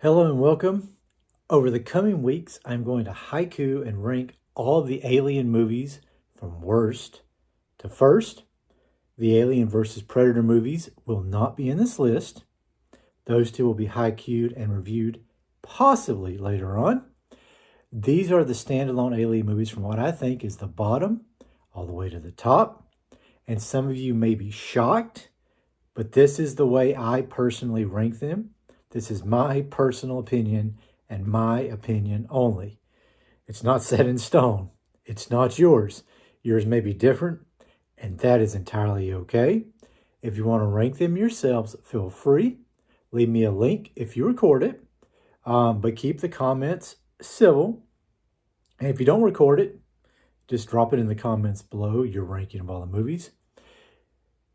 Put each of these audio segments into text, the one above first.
Hello and welcome. Over the coming weeks, I'm going to haiku and rank all of the Alien movies from worst to first. The Alien versus Predator movies will not be in this list. Those two will be haikued and reviewed possibly later on. These are the standalone Alien movies from what I think is the bottom all the way to the top. And some of you may be shocked, but this is the way I personally rank them. This is my personal opinion and my opinion only. It's not set in stone. It's not yours. Yours may be different, and that is entirely okay. If you want to rank them yourselves, feel free. Leave me a link if you record it, but keep the comments civil. And if you don't record it, just drop it in the comments below, your ranking of all the movies.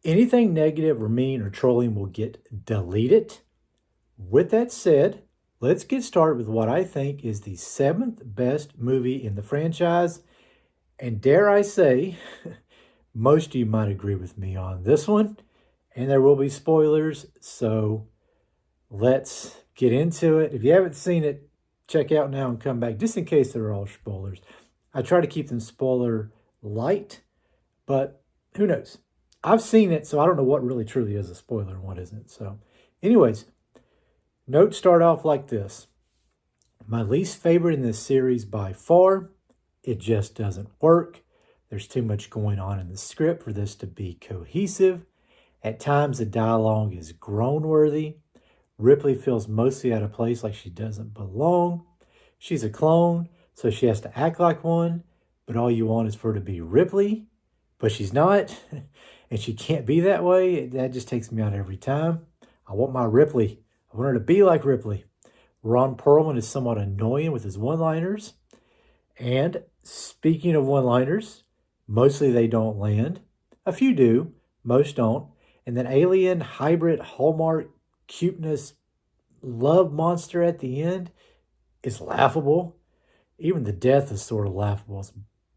Anything negative or mean or trolling will get deleted. With that said, let's get started with what I think is the 7th best movie in the franchise. And dare I say, most of you might agree with me on this one. And there will be spoilers, so let's get into it. If you haven't seen it, check out now and come back, just in case they're all spoilers. I try to keep them spoiler light, but who knows? I've seen it, so I don't know what really truly is a spoiler and what isn't. So anyways, notes start off like this. My least favorite in this series by far, it just doesn't work. There's too much going on in the script for this to be cohesive. At times, the dialogue is groan-worthy. Ripley feels mostly out of place, like she doesn't belong. She's a clone, so she has to act like one, but all you want is for her to be Ripley, but she's not, and she can't be that way. That just takes me out every time. I want my Ripley. I want her to be like Ripley. Ron Perlman is somewhat annoying with his one-liners. And speaking of one-liners, mostly they don't land. A few do, most don't. And then alien, hybrid, hallmark, cuteness, love monster at the end is laughable. Even the death is sort of laughable. As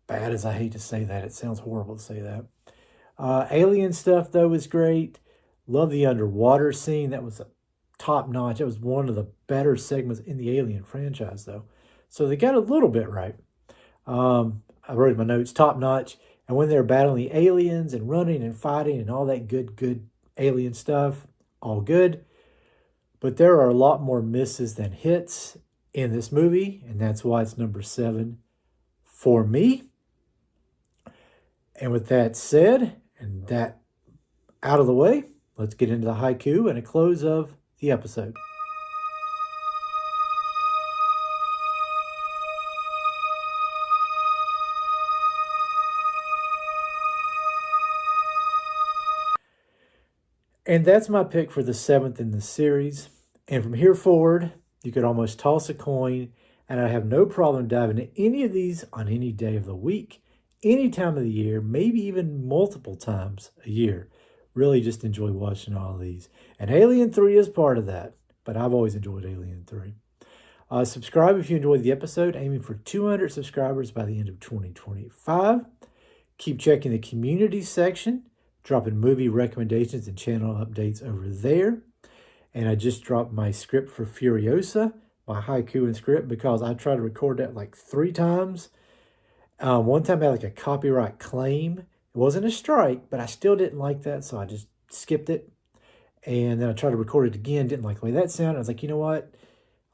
bad as I hate to say that. It sounds horrible to say that. Alien stuff, though, is great. Love the underwater scene. That was a top-notch. That was one of the better segments in the Alien franchise, though. So they got a little bit right. I wrote in my notes, top-notch. And when they're battling the aliens and running and fighting and all that good alien stuff, all good. But there are a lot more misses than hits in this movie, and that's why it's number 7 for me. And with that said, and that out of the way, let's get into the haiku and a close of the episode. And that's my pick for the 7th in the series. And from here forward, you could almost toss a coin, and I have no problem diving into any of these on any day of the week, any time of the year, maybe even multiple times a year. Really just enjoy watching all of these. And Alien 3 is part of that, but I've always enjoyed Alien 3. Subscribe if you enjoyed the episode, aiming for 200 subscribers by the end of 2025. Keep checking the community section, dropping movie recommendations and channel updates over there. And I just dropped my script for Furiosa, my haiku and script, because I tried to record that like 3 times. One time I had like a copyright claim. It wasn't a strike, but I still didn't like that, so I just skipped it. And then I tried to record it again, didn't like the way that sounded. I was like, you know what?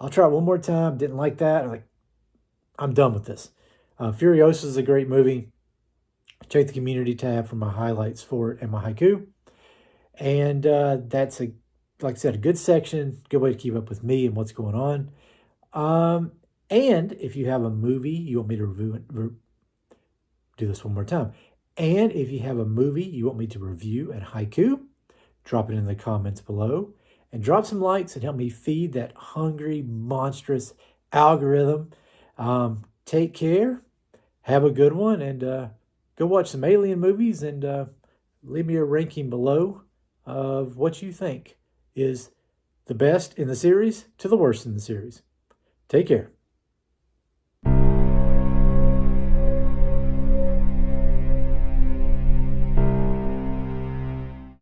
I'll try it one more time, didn't like that. I'm done with this. Furiosa is a great movie. Check the community tab for my highlights for it and my haiku. And that's, like I said, a good section, good way to keep up with me and what's going on. And if you have a movie you want me to review, do this one more time. And if you have a movie you want me to review and haiku, drop it in the comments below. And drop some likes and help me feed that hungry, monstrous algorithm. Take care. Have a good one. And go watch some Alien movies and leave me a ranking below of what you think is the best in the series to the worst in the series. Take care.